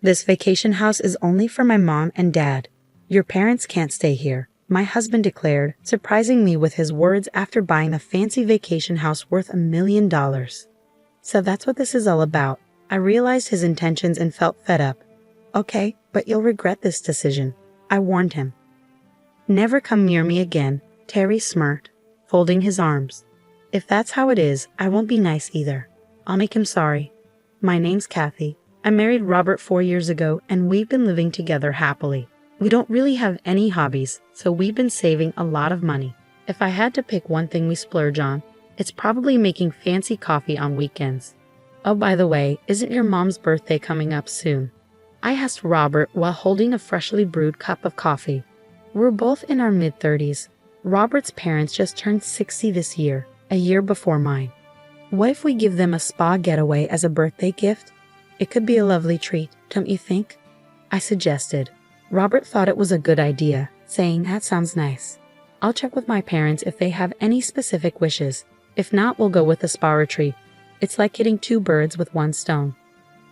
This vacation house is only for my mom and dad. Your parents can't stay here, my husband declared, surprising me with his words after buying a fancy vacation house worth $1 million. So that's what this is all about. I realized his intentions and felt fed up. Okay, but you'll regret this decision, I warned him. Never come near me again, Terry smirked, folding his arms. If that's how it is, I won't be nice either. I'll make him sorry. My name's Kathy. I married Robert 4 years ago and we've been living together happily. We don't really have any hobbies, so we've been saving a lot of money. If I had to pick one thing we splurge on, it's probably making fancy coffee on weekends. Oh, by the way, isn't your mom's birthday coming up soon? I asked Robert while holding a freshly brewed cup of coffee. We're both in our mid-30s. Robert's parents just turned 60 this year, a year before mine. What if we give them a spa getaway as a birthday gift? It could be a lovely treat, don't you think? I suggested. Robert thought it was a good idea, saying that sounds nice. I'll check with my parents if they have any specific wishes. If not, we'll go with a spa retreat. It's like hitting 2 birds with 1 stone.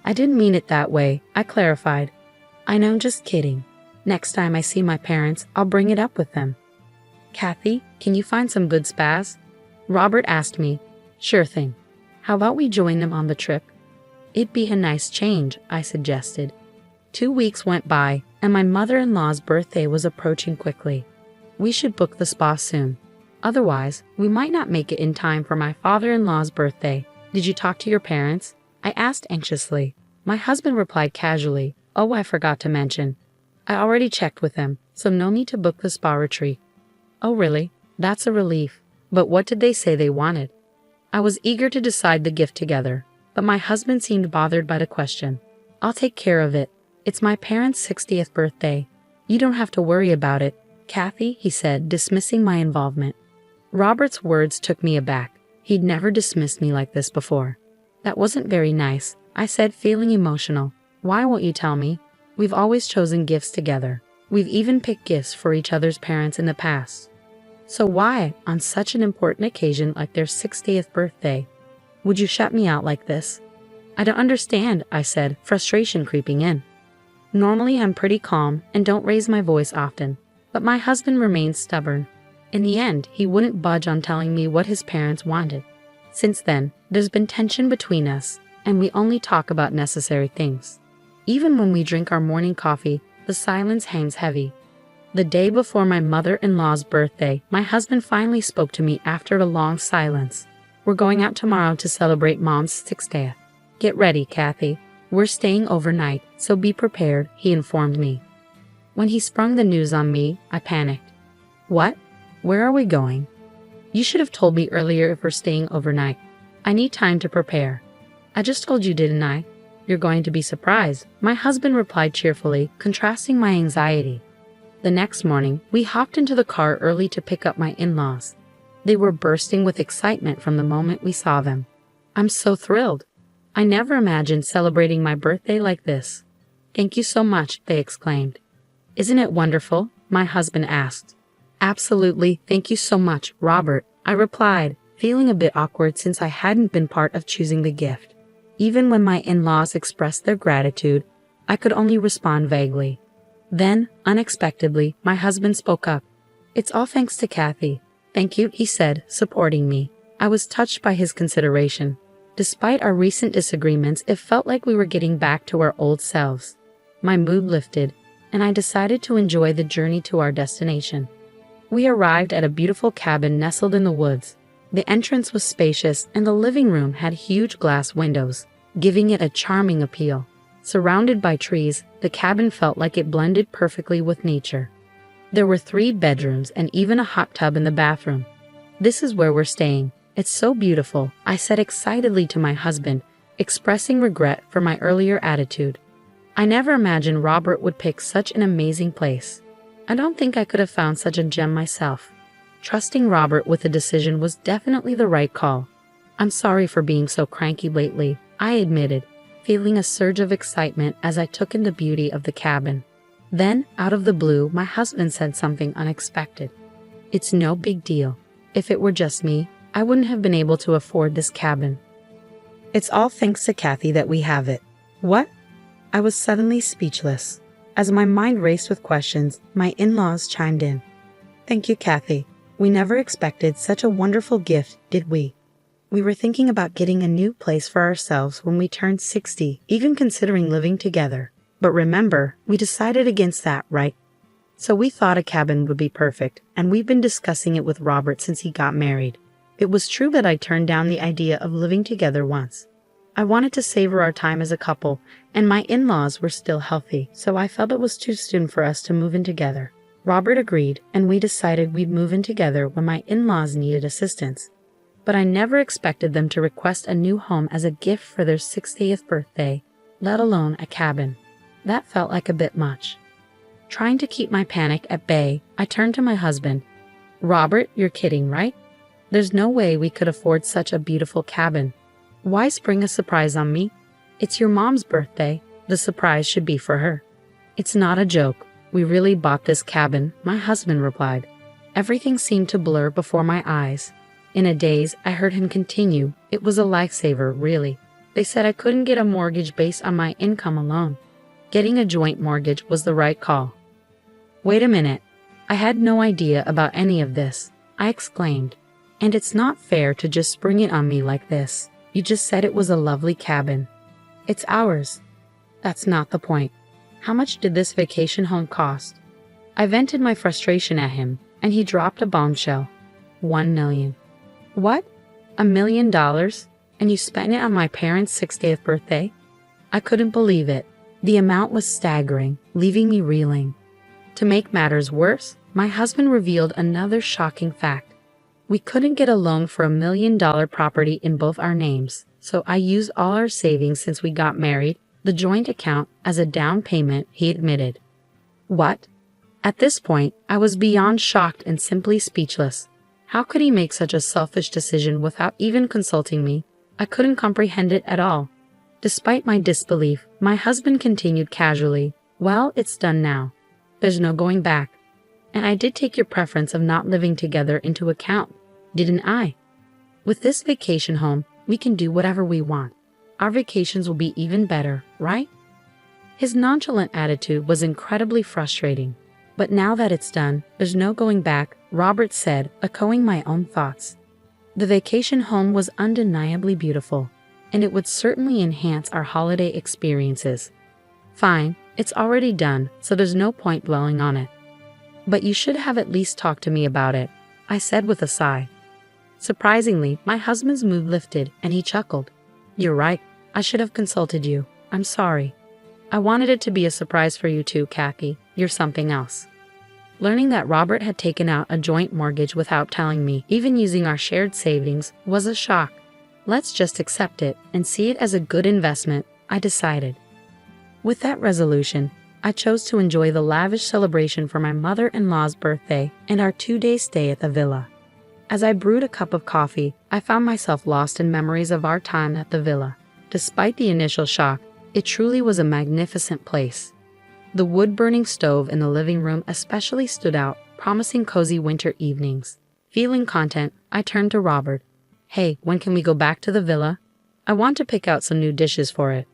I didn't mean it that way, I clarified. I know, just kidding. Next time I see my parents, I'll bring it up with them. Kathy, can you find some good spas? Robert asked me. Sure thing. How about we join them on the trip? It'd be a nice change, I suggested. 2 weeks went by, and my mother-in-law's birthday was approaching quickly. We should book the spa soon. Otherwise, we might not make it in time for my father-in-law's birthday. Did you talk to your parents? I asked anxiously. My husband replied casually, Oh, I forgot to mention. I already checked with them, so no need to book the spa retreat. Oh, really? That's a relief. But what did they say they wanted? I was eager to decide the gift together, but my husband seemed bothered by the question. I'll take care of it. It's my parents' 60th birthday. You don't have to worry about it, Kathy, he said, dismissing my involvement. Robert's words took me aback. He'd never dismissed me like this before. That wasn't very nice, I said, feeling emotional. Why won't you tell me? We've always chosen gifts together. We've even picked gifts for each other's parents in the past. So why, on such an important occasion like their 60th birthday, would you shut me out like this? I don't understand, I said, frustration creeping in. Normally I'm pretty calm and don't raise my voice often, but my husband remained stubborn. In the end, he wouldn't budge on telling me what his parents wanted. Since then, there's been tension between us, and we only talk about necessary things. Even when we drink our morning coffee, the silence hangs heavy. The day before my mother-in-law's birthday, my husband finally spoke to me after a long silence. We're going out tomorrow to celebrate Mom's 60th. Get ready, Kathy. We're staying overnight, so be prepared, he informed me. When he sprung the news on me, I panicked. What? Where are we going? You should have told me earlier if we're staying overnight. I need time to prepare. I just told you, didn't I? You're going to be surprised, my husband replied cheerfully, contrasting my anxiety. The next morning, we hopped into the car early to pick up my in-laws. They were bursting with excitement from the moment we saw them. I'm so thrilled. I never imagined celebrating my birthday like this. Thank you so much, they exclaimed. Isn't it wonderful? My husband asked. Absolutely, thank you so much, Robert, I replied, feeling a bit awkward since I hadn't been part of choosing the gift. Even when my in-laws expressed their gratitude, I could only respond vaguely. Then, unexpectedly, my husband spoke up. It's all thanks to Kathy. Thank you, he said, supporting me. I was touched by his consideration. Despite our recent disagreements, it felt like we were getting back to our old selves. My mood lifted, and I decided to enjoy the journey to our destination. We arrived at a beautiful cabin nestled in the woods. The entrance was spacious, and the living room had huge glass windows, giving it a charming appeal. Surrounded by trees, the cabin felt like it blended perfectly with nature. There were 3 bedrooms and even a hot tub in the bathroom. This is where we're staying. It's so beautiful, I said excitedly to my husband, expressing regret for my earlier attitude. I never imagined Robert would pick such an amazing place. I don't think I could have found such a gem myself. Trusting Robert with the decision was definitely the right call. I'm sorry for being so cranky lately, I admitted, feeling a surge of excitement as I took in the beauty of the cabin. Then, out of the blue, my husband said something unexpected. It's no big deal. If it were just me, I wouldn't have been able to afford this cabin. It's all thanks to Kathy that we have it. What? I was suddenly speechless. As my mind raced with questions, my in-laws chimed in. Thank you, Kathy. We never expected such a wonderful gift, did we? We were thinking about getting a new place for ourselves when we turned 60, even considering living together. But remember, we decided against that, right? So we thought a cabin would be perfect, and we've been discussing it with Robert since he got married. It was true that I turned down the idea of living together once. I wanted to savor our time as a couple, and my in-laws were still healthy, so I felt it was too soon for us to move in together. Robert agreed, and we decided we'd move in together when my in-laws needed assistance. But I never expected them to request a new home as a gift for their 60th birthday, let alone a cabin. That felt like a bit much. Trying to keep my panic at bay, I turned to my husband. Robert, you're kidding, right? There's no way we could afford such a beautiful cabin. Why spring a surprise on me? It's your mom's birthday. The surprise should be for her. It's not a joke. We really bought this cabin, my husband replied. Everything seemed to blur before my eyes. In a daze, I heard him continue. It was a lifesaver, really. They said I couldn't get a mortgage based on my income alone. Getting a joint mortgage was the right call. Wait a minute. I had no idea about any of this, I exclaimed. And it's not fair to just spring it on me like this. You just said it was a lovely cabin. It's ours. That's not the point. How much did this vacation home cost? I vented my frustration at him, and he dropped a bombshell. $1 million. What? $1 million? And you spent it on my parents' 60th birthday? I couldn't believe it. The amount was staggering, leaving me reeling. To make matters worse, my husband revealed another shocking fact. We couldn't get a loan for $1 million property in both our names, so I used all our savings since we got married, the joint account, as a down payment, he admitted. What? At this point, I was beyond shocked and simply speechless. How could he make such a selfish decision without even consulting me? I couldn't comprehend it at all. Despite my disbelief, my husband continued casually, Well, it's done now. There's no going back. And I did take your preference of not living together into account, didn't I? With this vacation home, we can do whatever we want. Our vacations will be even better, right? His nonchalant attitude was incredibly frustrating. But now that it's done, there's no going back, Robert said, echoing my own thoughts. The vacation home was undeniably beautiful, and it would certainly enhance our holiday experiences. Fine, it's already done, so there's no point dwelling on it. But you should have at least talked to me about it, I said with a sigh. Surprisingly, my husband's mood lifted, and he chuckled. You're right, I should have consulted you. I'm sorry. I wanted it to be a surprise for you too, Kathy. You're something else. Learning that Robert had taken out a joint mortgage without telling me, even using our shared savings, was a shock. Let's just accept it and see it as a good investment, I decided. With that resolution, I chose to enjoy the lavish celebration for my mother-in-law's birthday and our 2-day stay at the villa. As I brewed a cup of coffee, I found myself lost in memories of our time at the villa. Despite the initial shock, it truly was a magnificent place. The wood-burning stove in the living room especially stood out, promising cozy winter evenings. Feeling content, I turned to Robert. Hey, when can we go back to the villa? I want to pick out some new dishes for it.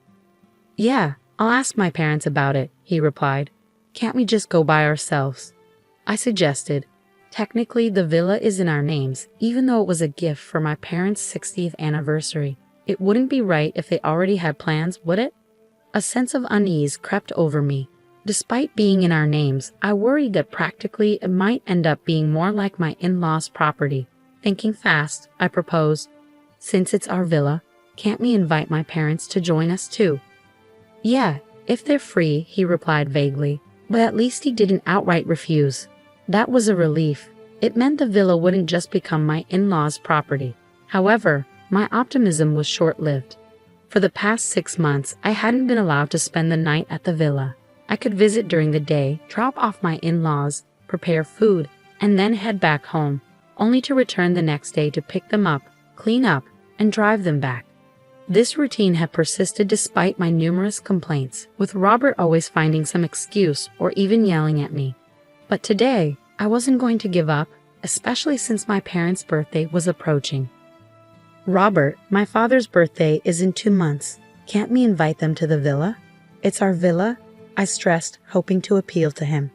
Yeah, I'll ask my parents about it, he replied. Can't we just go by ourselves? I suggested. Technically, the villa is in our names, even though it was a gift for my parents' 60th anniversary. It wouldn't be right if they already had plans, would it? A sense of unease crept over me. Despite being in our names, I worried that practically it might end up being more like my in-laws' property. Thinking fast, I proposed, Since it's our villa, can't we invite my parents to join us too? Yeah, if they're free, he replied vaguely, but at least he didn't outright refuse. That was a relief. It meant the villa wouldn't just become my in-laws' property. However, my optimism was short-lived. For the past 6 months, I hadn't been allowed to spend the night at the villa. I could visit during the day, drop off my in-laws, prepare food, and then head back home, only to return the next day to pick them up, clean up, and drive them back. This routine had persisted despite my numerous complaints, with Robert always finding some excuse or even yelling at me. But today, I wasn't going to give up, especially since my parents' birthday was approaching. Robert, my father's birthday is in 2 months. Can't we invite them to the villa? It's our villa, I stressed, hoping to appeal to him.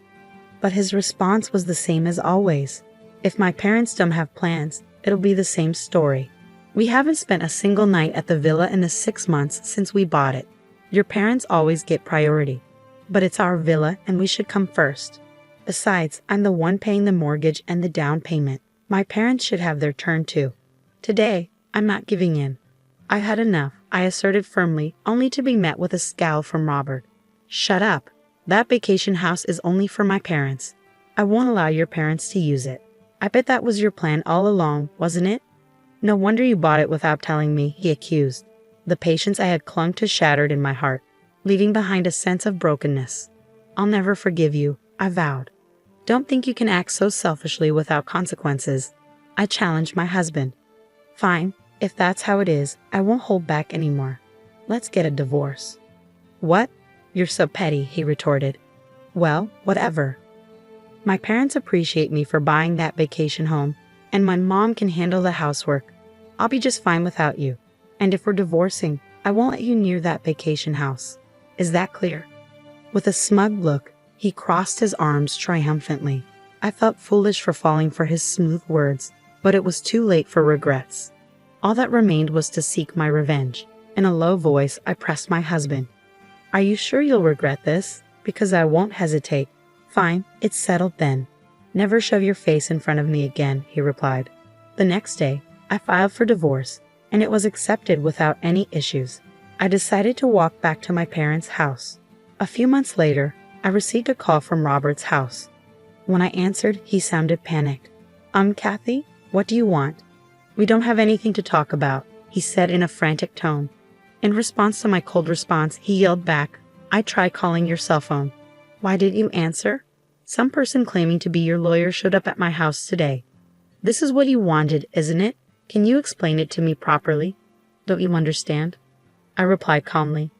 But his response was the same as always. If my parents don't have plans, it'll be the same story. We haven't spent a single night at the villa in the 6 months since we bought it. Your parents always get priority. But it's our villa and we should come first. Besides, I'm the one paying the mortgage and the down payment. My parents should have their turn too. Today, I'm not giving in. I've had enough, I asserted firmly, only to be met with a scowl from Robert. Shut up. That vacation house is only for my parents. I won't allow your parents to use it. I bet that was your plan all along, wasn't it? No wonder you bought it without telling me, he accused. The patience I had clung to shattered in my heart, leaving behind a sense of brokenness. I'll never forgive you, I vowed. Don't think you can act so selfishly without consequences. I challenged my husband. Fine, if that's how it is, I won't hold back anymore. Let's get a divorce. What? You're so petty, he retorted. Well, whatever. My parents appreciate me for buying that vacation home, and my mom can handle the housework. I'll be just fine without you. And if we're divorcing, I won't let you near that vacation house. Is that clear? With a smug look, he crossed his arms triumphantly. I felt foolish for falling for his smooth words, but it was too late for regrets. All that remained was to seek my revenge. In a low voice, I pressed my husband. Are you sure you'll regret this? Because I won't hesitate. Fine, it's settled then. Never shove your face in front of me again, he replied. The next day, I filed for divorce, and it was accepted without any issues. I decided to walk back to my parents' house. A few months later, I received a call from Robert's house. When I answered, he sounded panicked. Kathy, what do you want? We don't have anything to talk about, he said in a frantic tone. In response to my cold response, he yelled back, I tried calling your cell phone. Why didn't you answer? Some person claiming to be your lawyer showed up at my house today. This is what you wanted, isn't it? Can you explain it to me properly? Don't you understand? I replied calmly.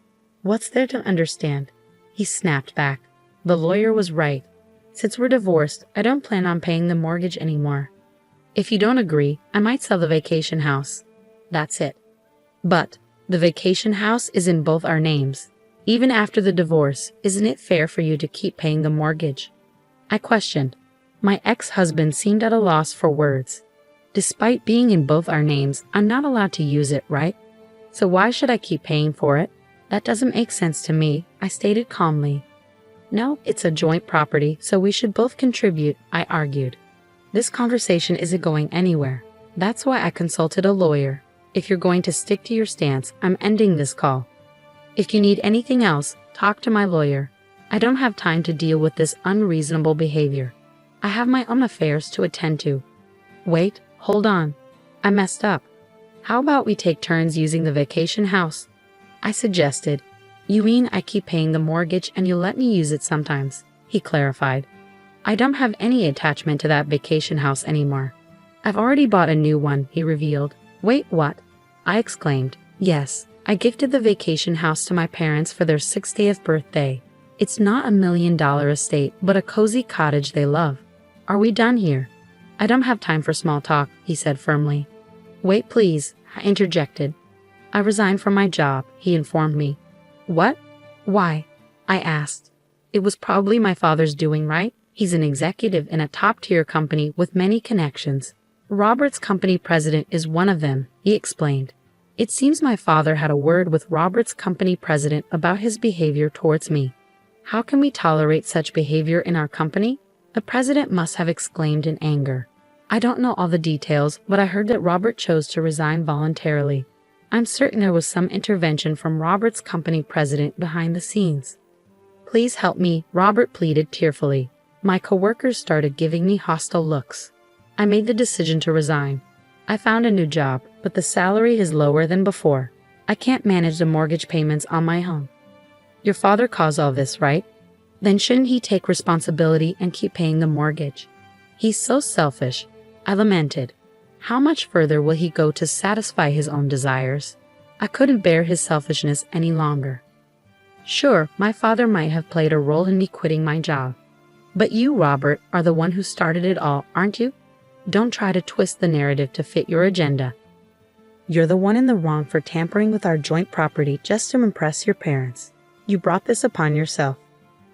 What's there to understand? He snapped back. The lawyer was right. Since we're divorced, I don't plan on paying the mortgage anymore. If you don't agree, I might sell the vacation house. That's it. But the vacation house is in both our names. Even after the divorce, isn't it fair for you to keep paying the mortgage? I questioned. My ex-husband seemed at a loss for words. Despite being in both our names, I'm not allowed to use it, right? So why should I keep paying for it? That doesn't make sense to me, I stated calmly. No, it's a joint property, so we should both contribute, I argued. This conversation isn't going anywhere. That's why I consulted a lawyer. If you're going to stick to your stance, I'm ending this call. If you need anything else, talk to my lawyer. I don't have time to deal with this unreasonable behavior. I have my own affairs to attend to. Wait, hold on. I messed up. How about we take turns using the vacation house? I suggested. You mean I keep paying the mortgage and you let me use it sometimes, he clarified. I don't have any attachment to that vacation house anymore. I've already bought a new one, he revealed. Wait, what? I exclaimed. Yes, I gifted the vacation house to my parents for their 60th birthday. It's not $1 million estate, but a cozy cottage they love. Are we done here? I don't have time for small talk, he said firmly. Wait, please, I interjected. I resigned from my job, he informed me. What? Why? I asked. It was probably my father's doing, right? He's an executive in a top-tier company with many connections. Robert's company president is one of them, he explained. It seems my father had a word with Robert's company president about his behavior towards me. How can we tolerate such behavior in our company? The president must have exclaimed in anger. I don't know all the details, but I heard that Robert chose to resign voluntarily. I'm certain there was some intervention from Robert's company president behind the scenes. Please help me, Robert pleaded tearfully. My coworkers started giving me hostile looks. I made the decision to resign. I found a new job, but the salary is lower than before. I can't manage the mortgage payments on my own. Your father caused all this, right? Then shouldn't he take responsibility and keep paying the mortgage? He's so selfish, I lamented. How much further will he go to satisfy his own desires? I couldn't bear his selfishness any longer. Sure, my father might have played a role in me quitting my job. But you, Robert, are the one who started it all, aren't you? Don't try to twist the narrative to fit your agenda. You're the one in the wrong for tampering with our joint property just to impress your parents. You brought this upon yourself.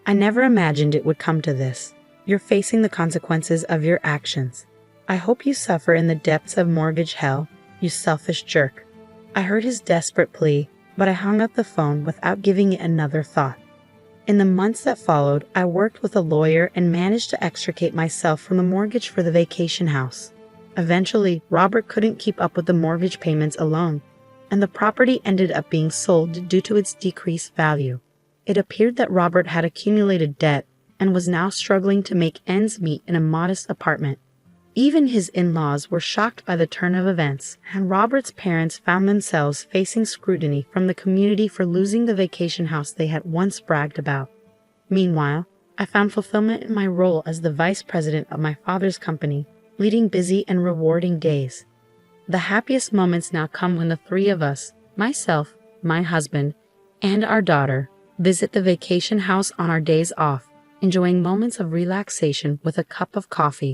I never imagined it would come to this. You're facing the consequences of your actions. I hope you suffer in the depths of mortgage hell, you selfish jerk." I heard his desperate plea, but I hung up the phone without giving it another thought. In the months that followed, I worked with a lawyer and managed to extricate myself from the mortgage for the vacation house. Eventually, Robert couldn't keep up with the mortgage payments alone, and the property ended up being sold due to its decreased value. It appeared that Robert had accumulated debt and was now struggling to make ends meet in a modest apartment. Even his in-laws were shocked by the turn of events, and Robert's parents found themselves facing scrutiny from the community for losing the vacation house they had once bragged about. Meanwhile, I found fulfillment in my role as the vice president of my father's company, leading busy and rewarding days. The happiest moments now come when the three of us, myself, my husband, and our daughter, visit the vacation house on our days off, enjoying moments of relaxation with a cup of coffee.